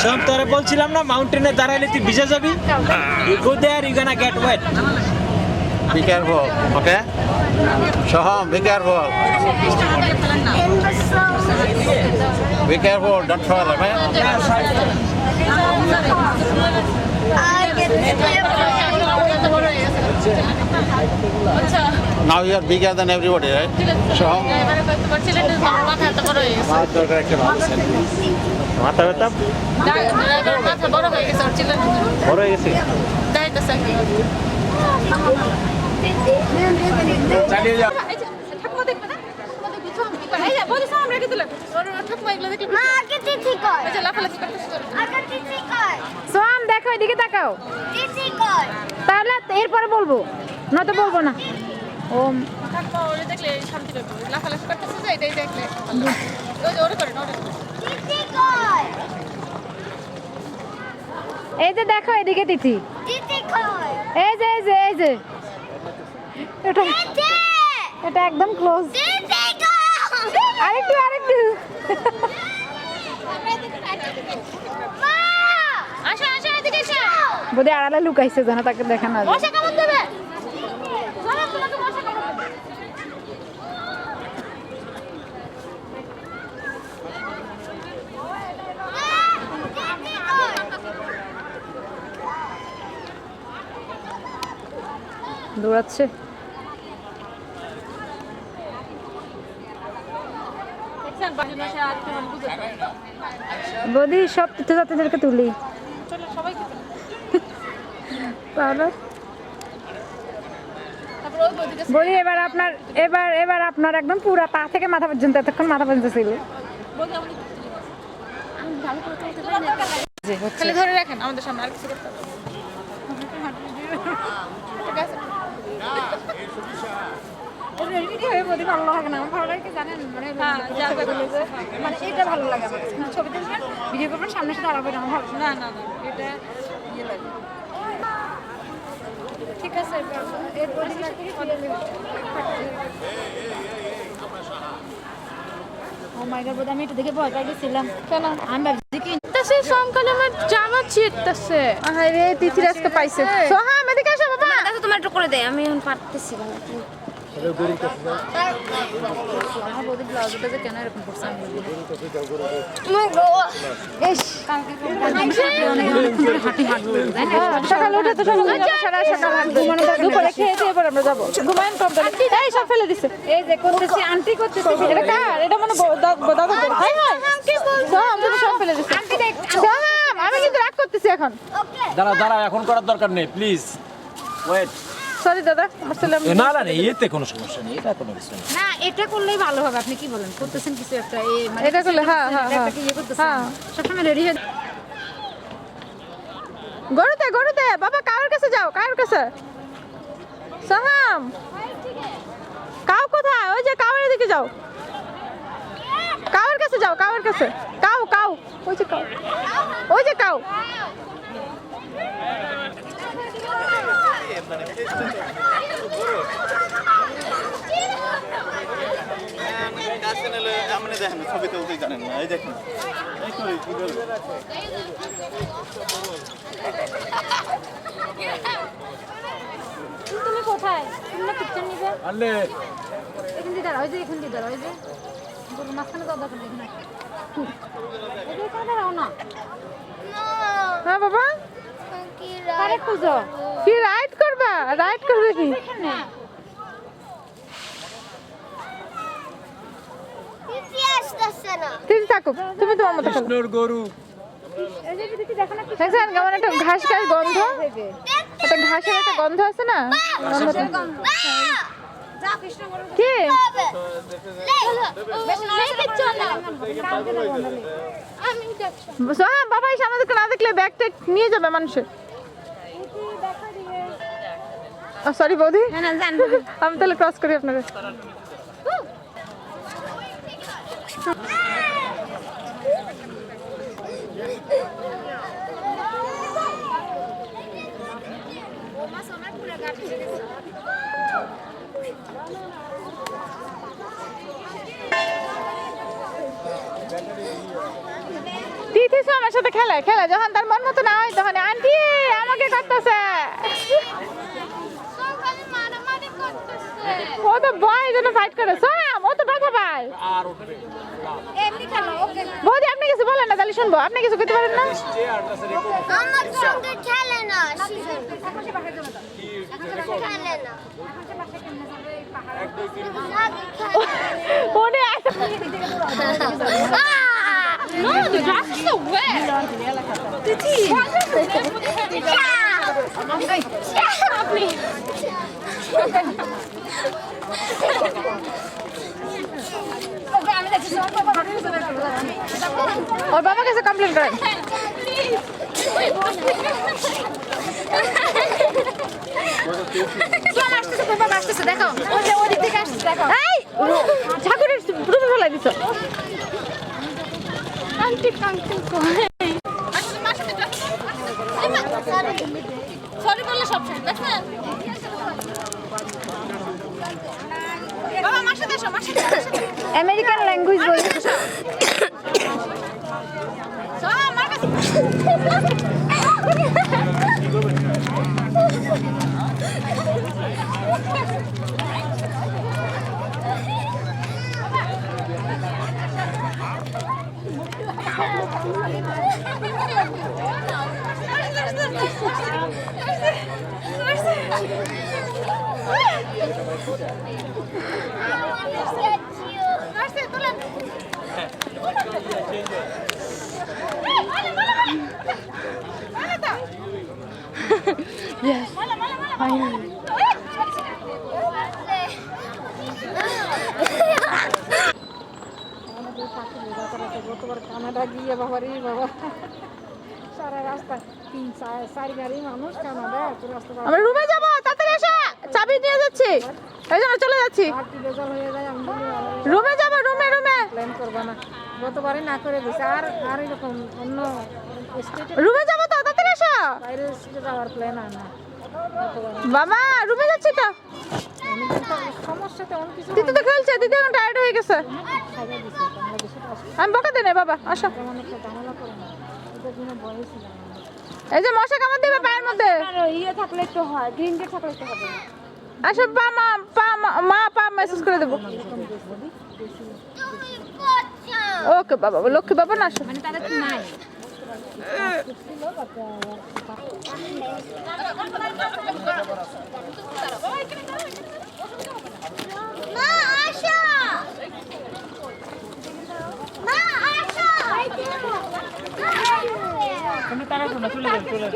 সব তোরে বলছিলাম না মাউন্টেনে দাঁড়াইলে তুই ভিজে যাবি you go there you gonna get wet Be careful, okay? Soham, be careful. Be careful, don't fall, okay? Now you are bigger than everybody, right? Soham? মাথা ব্যথা বড় হয়ে গেছে চালিয়ে যাও সোহাম দেখো এদিকে তাকাও তাহলে এরপরে বলবো নয়তো বলবো না ও এই যে দেখো এদিকে তিথি এই যে এই যে এই যে এটা এটা একদম ক্লোজ আরেকটু আরেকটু বোধহয় আড়ালে লুকাইছে যেন তাকে দেখা না যায় দৌড়াচ্ছে বৌদি সব তীর্থযাত্রীদেরকে তুলি তাহলে বলি এবার আপনার এবার আপনার একদম পুরো পা থেকে মাথা পর্যন্ত এতক্ষণ মাথা পর্যন্ত ছিল খালি ধরে রাখেন আমাদের সামনে আর কিছু করতে হবে ঠিক আছে এটা ভালো লাগে আমার ছবি দেখবেন ভিডিও করবেন সামনে সাথে আলাদা আমার ভালো না না না এটা ইয়ে লাগে ঠিক আছে ও মাই গড বোধ আমি একটু দেখে ভয় পাই গেছিলাম কেন আমি ভাবছি কি সে সমকালে আমার জামা ছিটতেছে আরে তিথির আজকে পাইছে সোহা এদিকে আসো বাবা দেখো তোমার একটু করে দেয় আমি এখন পারতেছি না আমার বৌদি ব্লাউজটা যে কেন এরকম করছে আমি সকালে উঠে তো সারা সকাল হাঁটবো মানে দুপুরে খেয়ে দিয়ে এবার আমরা যাবো ঘুমাইন কম এই সব ফেলে দিছে এই যে করতেছি আন্টি করতেছি এটা কার এটা মানে দাদা হাই হাই সোহাম তুমি সব ফেলে দিছে সোহাম আমি কিন্তু রাগ করতেছি এখন দাঁড়াও এখন করার দরকার নেই প্লিজ ওয়েট সরি দাদা আসসালাম না না এতে কোনো সমস্যা নেই এটা কোনো কিছু না এটা করলেই ভালো হবে আপনি কি বলেন করতেছেন কিছু একটা এটা করলে হ্যাঁ হ্যাঁ হ্যাঁ ইয়ে করতেছেন সবসময় রেডি হয়ে গরুতে বাবা কার কাছে যাও কার কাছে সোহাম কাউ কোথায় ওই যে কাউয়ের দিকে যাও কাউয়ের কাছে যাও কাউয়ের কাছে কাউ ওই যে কাউ ছবি তুলতেই জানেন না এই দেখুন তুমি কোথায় তুমি না পিকচার নিবে আনলে এখান দিয়ে দাঁড়াও ওই যে এখান দিয়ে দাঁড়াও ওই যে গরুর মাঝখানে দাও দেখো এখানে এই যে এখানে দাঁড়াও না হ্যাঁ বাবা আরে খুঁজো কি রাইড করবে কি এখানে ঠিক থাকো তুমি তোমার মতো খেলো কৃষ্ণর গরু এই যে দিদি দেখো না দেখছেন কেমন একটা ঘাস গন্ধ একটা ঘাসের একটা গন্ধ আছে না যা কৃষ্ণ বলো কি হ্যাঁ বাবা এসে আমাদেরকে না দেখলে ব্যাগটা নিয়ে যাবে মানুষের সরি বৌদি না জানবো আমি তাহলে ক্রস করি আপনাকে তিথি আমার সাথে খেলে খেলে যখন তার মন মতো না হয় তখন আন্টি আমাকে করতেছে ও তো ভয় জন্য ফাইট করে সোয়াম ও তো ব্যথা পায় বৌদি আপনি কিছু বলেন না তাহলে শুনবো আপনি কিছু করতে পারেন না আমার সঙ্গে খেলে না খেলে না উনি No, the grass is so wet. और बाबा कैसे कंप्लेन करें দেখো ওই দিক থেকে আসছে দেখো ঠাকুরের রুমে ফেলাই দিছো আন্টি কাঙ্কেল সরি বললে সব শেষ দেখছেন বাবা মার সাথে এসো আমেরিকান ল্যাঙ্গুয়েজ বলি আমার কাছে Yes. Finally. গতবার কানাডা গিয়ে বাবারে বাবা সারা রাস্তা 3-4 গাড়ি মানুষ কানাডা এত রাস্তা আমরা রুমে যাব তাড়াতাড়ি এসো চাবি নিয়ে যাচ্ছি এই যে চলে যাচ্ছি পার্টি রেজাল্ট হয়ে যায় আমি রুমে যাব রুমে প্ল্যান করবো না গতবারে না করে দিছে আর এরকম অন্য স্টেটে রুমে যাব তো তাড়াতাড়ি এসো বাইরে স্টেটে যাওয়ার প্ল্যান আর না বাবা রুমে যাচ্ছি তো সমস্যা তেমন কিছু দিদি তো খেলছে দিদি এখন টায়ার্ড হয়ে গেছে খাইয়ে দিছে বাংলাদেশে তো আসলে আমি বকা দিই না বাবা আসো তেমন একটা ঝামেলা করে না ওদের জন্য ভয় ছিল এই যে মশা কামড় দিবে পায়ের মধ্যে ইয়ে থাকলে একটু হয় গ্রিন গেট থাকলে একটু হবে আসো পা মেসেজ করে দেবো ওকে বাবা লক্ষ্মী বাবা না আসো মানে তাদের তো নাই মা আসো মা আসো তুমি তারা শোনা চলে যাও চলে যাও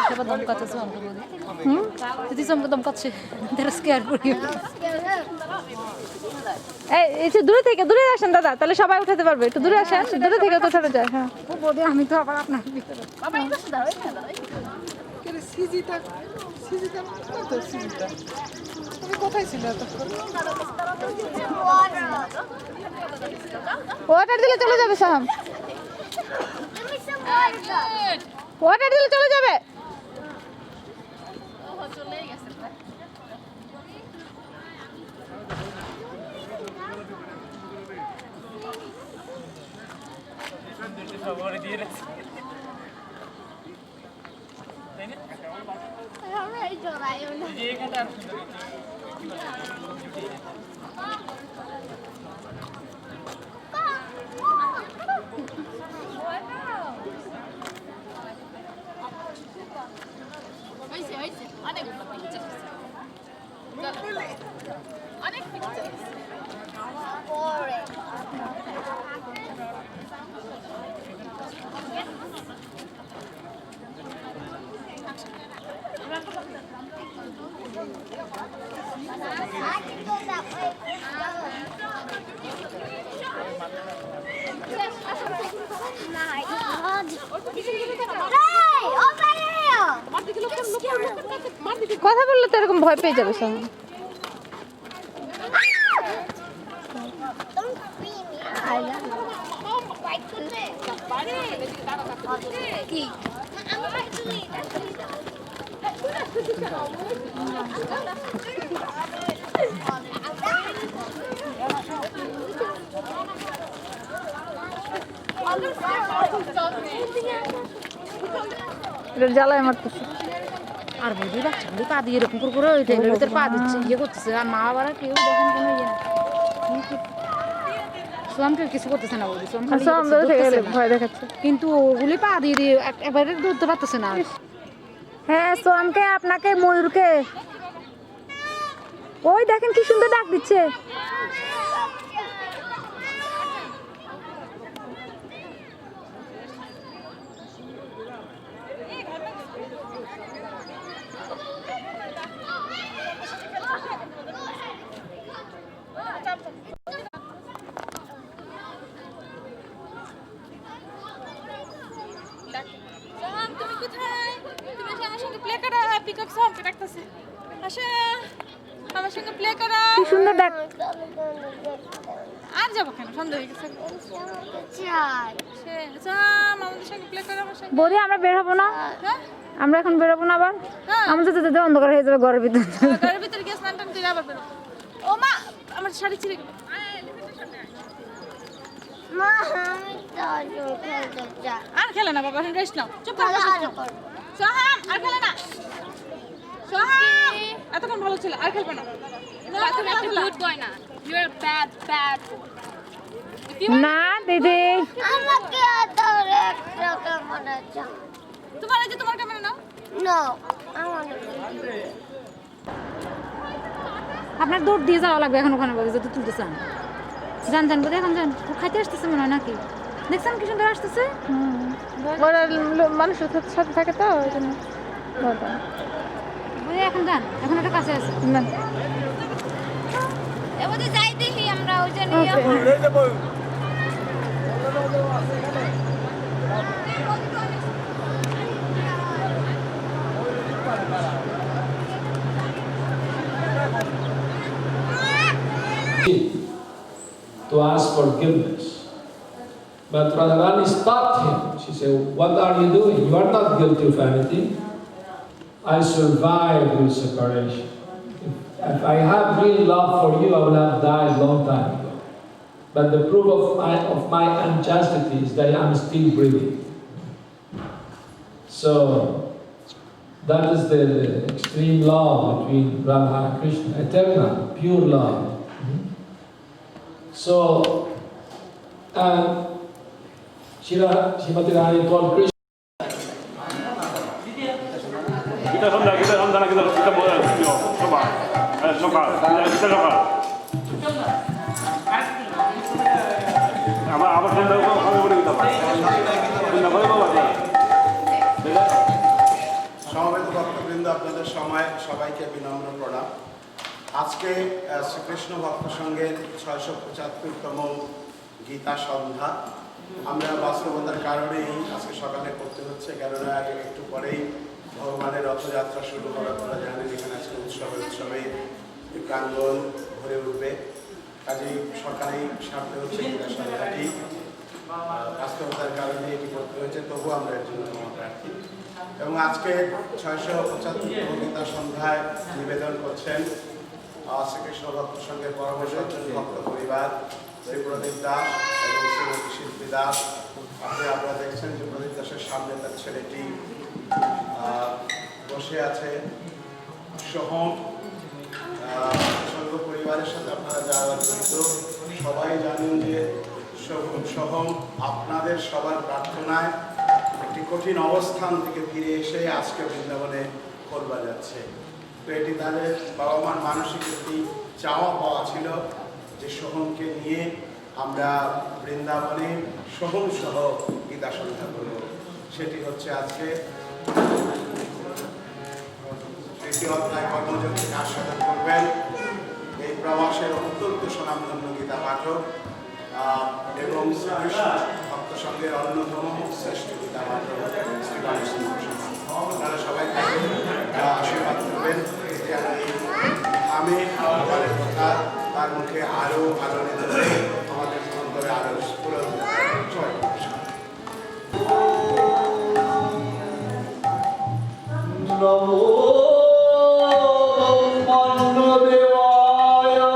Siapa dom kaca suam tu bodi? Jadi suam dom kaca, terus care for you. এই যে দূরে থেকে দূরে আসেন দাদা তাহলে সবাই উঠাতে পারবে একটু দূরে আসেন দূরে থেকে তো উঠানো যায় হ্যাঁ ও বদে আমি তো আবার আপনার ভিতরে তুমি কোথায় ছিলে ওয়াটার দিলে চলে যাবে সাহাম ওয়াটার দিলে চলে যাবে কথা বললে তো এরকম ভয় পেয়ে যাবে সাহাম কি এটা জ্বালায় মারতেছে। আর বৌদি বাচ্চাগুলি পা দিয়ে এরকম করে ওই টেবিলের ভিতরে পা দিচ্ছে ইয়ে করতেছে আর মা বাবারা কেউ দেখেন কোনো ইয়ে না সোয়ামকে কিছু করতেছে না বৌদি সোয়াম খালি সব ইয়ে ধরে করতেছে, থেকে ধরতেছে না। ভয় দেখাচ্ছে। কিন্তু ওগুলি পা দিয়ে দিয়ে একবারে ধরতে পারতেছে না হ্যাঁ সোয়ামকে, আপনাকে, ময়ূরকে। ওই দেখেন কি সুন্দর ডাক দিচ্ছে। তুমি কোথায়? তুমি এসে আমার সঙ্গে প্লে করো। পিকক সবকে ডাকতেছে। আসো আমার সঙ্গে প্লে করো। কি সুন্দর ডাক। আর যাবো কেন? সন্ধ্যা হয়ে গেছে। চাই আমাদের সঙ্গে প্লে করো আমার সঙ্গে। বৌদি আমরা বের হবো না? হ্যাঁ? আমরা এখন বেরোবো না আবার? হ্যাঁ। আমাদের যেতে অন্ধকার হয়ে যাবে ঘরের ভিতরে। ঘরের ভিতরে গিয়ে স্নান টান করে আবার বেরো। ও মা, আমার শাড়ি ছিঁড়ে গেল। মা আমি দাদু খেলতে চাই আর খেলে না বাবা, এখন রেস্ট নাও। চুপ করো। ভালো করো সোহাম, আর খেলে না। সোহাম, এতক্ষণ ভালো ছিল, আর খেলবে না। তুমি একটা গুড বয় না। You are bad bad. না দিদি, আমাকে আদর একটা ক্যামেরা চাই তোমার এই যে তোমার ক্যামেরা নাও। নো আমার আপনার দৌড় দিয়ে যাওয়া লাগবে এখন ওখানে বলে যদি তুলতে চান যান যান বোধ এখন যান ও খাইতে আসতেছে মনে হয় নাকি দেখছেন কি সুন্দর আসতেছে ওরা মানুষের সাথে থাকে তো ওই জন্য ভয় পায়। বোধ এখন যান এখন একটা কাছে আছে না। এবার যাই দেখি আমরা ওই জন্য to ask forgiveness. But Radharani stopped him. She said, "What are you doing? You are not guilty of anything. I survived your separation. If I had real love for you, I would have died long time ago. But the proof of my unchastity is that I am still breathing." So that is the extreme love between Radha and Krishna, eternal, pure love. So, Srimati Rani called Krishna. Kita sandana kita sokal. Kita sokal. Apa sandal kami boleh kita. Kita boleh bawa. সমবেত ভক্তবৃন্দ, আপনাদের সবাইকে বিনম্র প্রণাম। আজকে শ্রীকৃষ্ণ ভক্ত সঙ্গের 675তম গীতা সন্ধ্যা। আমরা বাস্তবতার কারণেই আজকে সকালে করতে হচ্ছে, কেননা একটু পরেই ভগবানের রথযাত্রা শুরু হওয়ার আপনারা জানেন এখানে আজকে উৎসবে প্রাঙ্গণ ভরে উঠবে। কাজেই সকালেই সারতে হচ্ছে গীতা সন্ধ্যাটি। বাস্তবতার কারণে এটি করতে হয়েছে, তবুও আমরা এর জন্য ক্ষমা প্রার্থী। এবং আজকে 675তম গীতা সন্ধ্যায় নিবেদন করছেন শ্রীকৃষ্ণ ভক্ত সঙ্গে পরমেশ্বর ভক্ত পরিবার শ্রী প্রদীপ দাস এবং শ্রীমতী শিল্পী দাস। আপনারা দেখছেন যে প্রদীপ দাসের সামনে তার ছেলেটি বসে আছে। সোহম সঙ্গ পরিবারের সাথে আপনারা যারা জড়িত সবাই জানেন যে সোহম আপনাদের সবার প্রার্থনায় একটি কঠিন অবস্থান থেকে ফিরে এসে আজকে বৃন্দাবনে করবা যাচ্ছে। তো এটি তাদের বাবা মার মানসিক একটি চাওয়া পাওয়া ছিল যে সোহমকে নিয়ে আমরা বৃন্দাবনে সোহম সহ গীতা সন্ধ্যা করব। সেটি হচ্ছে আজকে তৃতীয় অধ্যায় কর্মযোগ থেকে আস্বাদন করবেন এই প্রবাসের অত্যন্ত স্বনামধন্য গীতা পাঠক এবং শ্রীকৃষ্ণ ভক্ত সঙ্গের অন্যতম শ্রেষ্ঠ গীতা পাঠক শ্রী গণেশ সিংহ। আপনারা সবাই আশীর্বাদ করবেন আমি ভগবানের কথা তার মুখে আরো আলোড়িত হয়ে আমাদের অন্তরে আরো স্ফুরণ Namo Mannadevaaya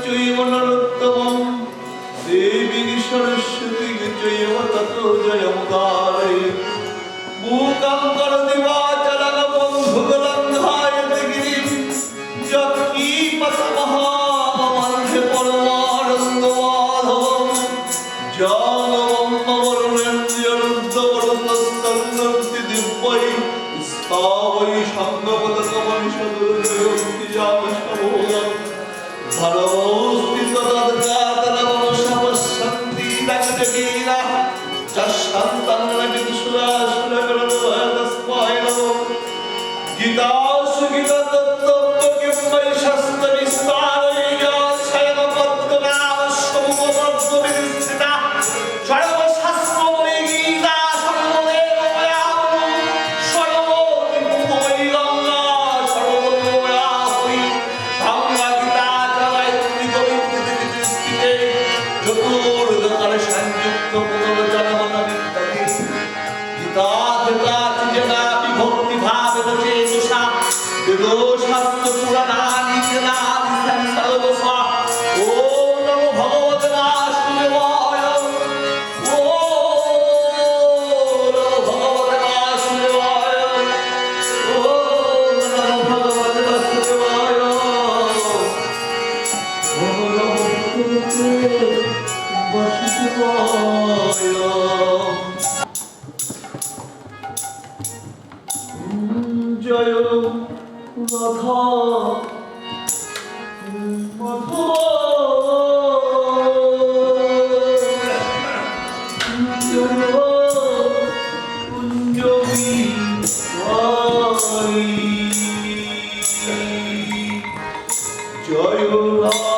চৈব নরোত্তমং দেবী সরস্বতী চৈব ততো জয়মুদারে মুকাম করতি বাচালং বন্ধুগলঙ্ঘায়তে গিরিম যৎকি পতমহামধ্যে পরমানন্দমাধবম জগবম্মবরণেন্দ্ররুদ্ধবরতস্তন্নন্তি দিব্যৈ স্থাবৈ সঙ্গপদকমনিষদুর্জয়ন্তি যামস্তভোগম ধরমস্থিত তদ্গাতনমনসাপশ্যন্তি দগ্ধগীরা যশান্তন্নবিদুসুরাসুরগণভয়তস্মায় নমঃ গীতাসু গীততত্ত্বজ্ঞ কিম্মৈ শাস্ত্রবিস্তারৈ স্বয়ংপদ্মনাম সমুপপদ্মবিধিষ্ঠিতা সর্বশাস্ত্রময়ী গীতা সর্বদেবময়াহুঃ সর্বতীর্থময়ী গঙ্গা সর্বদেবময়াহুঃ গঙ্গা গীতা জয়ত্রী গোবিন্দবিধিষ্ঠিতে চতুর্দকার সংযুক্ত পুনর্জন্মনমিত্ততে গীতা গীতা জনা বিভক্তি ভাবে চেতসা বেদশাস্ত্র পুরাণানি জনানি সংসর্বসা ওম নমো ভগবতে বাসুদেবায় ওম নমো ভগবতে বাসুদেবায় ওম নমো ভগবতে বাসুদেবায় ওম নমো ভগবতে বাসুদেবায় জয় রাধা মাধব জয় কুঞ্জবি জয় রাধা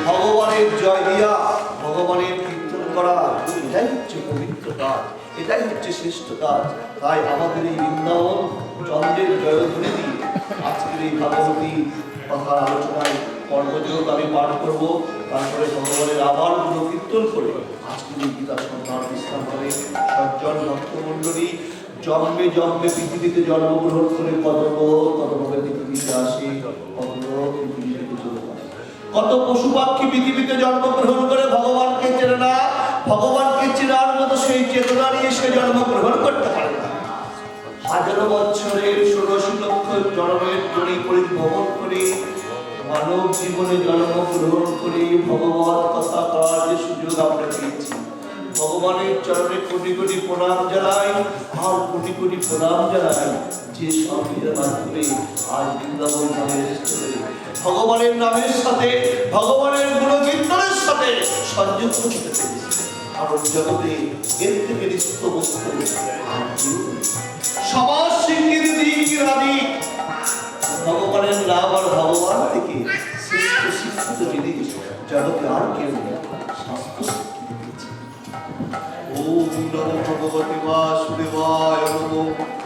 ভগবানের জয় দিয়া ভগবানের কীর্তন করা এটাই হচ্ছে পবিত্র কাজ, এটাই হচ্ছে শ্রেষ্ঠ কাজ। তাই আমাদের এই বৃন্দাবন চন্দ্রের জয়ধ্বনি দিয়ে আজকের এই ভাগবতী কথার আলোচনায় কর্মযোগ আমি পাঠ করবো, তারপরে ভগবানের আবার গুণকীর্তন করে আজকের এই গীতা সন্ধ্যার বিশ্রাম হবে। সজ্জন ভক্তমণ্ডলী জন্মে জন্মে পৃথিবীতে জন্মগ্রহণ করে কতভাবে পৃথিবীতে আসে, পৃথিবীতে চলে যায়। কত পশু পাখি পৃথিবীতে জন্মগ্রহণ করে ভগবানকে চেনে না, ভগবানকে চেনার মতো সেই চেতনা নিয়ে সে জন্মগ্রহণ করতে পারে না। হাজারো বছরের 16 লক্ষ জন্মের জড়ি পরিভ্রমণ করে মানব জীবনে জন্মগ্রহণ করে ভগবত কথা করার যে সুযোগ আমরা পেয়েছি, ভগবানের চরণে কোটি কোটি প্রণাম জানাই। আর কোটি কোটি প্রণাম জানাই যে স্বামীর মাধ্যমে আজ বৃন্দাবন নামের স্থলে ভগবানের নামের সাথে ভগবানের গুণকীর্তনের সাথে সংযুক্ত হতে পেরেছি। কারণ জগতে এর থেকে নিত্য বস্তু আর কেউ নেই। সমাজ স্বীকৃতি দিক আদি ভগবানের নাম আর ভগবান থেকে শ্রেষ্ঠ শিক্ষিত জিনিস জগতে আর কেউ নেই। ওম নমো ভগবতে বাসুদেবায় নমঃ।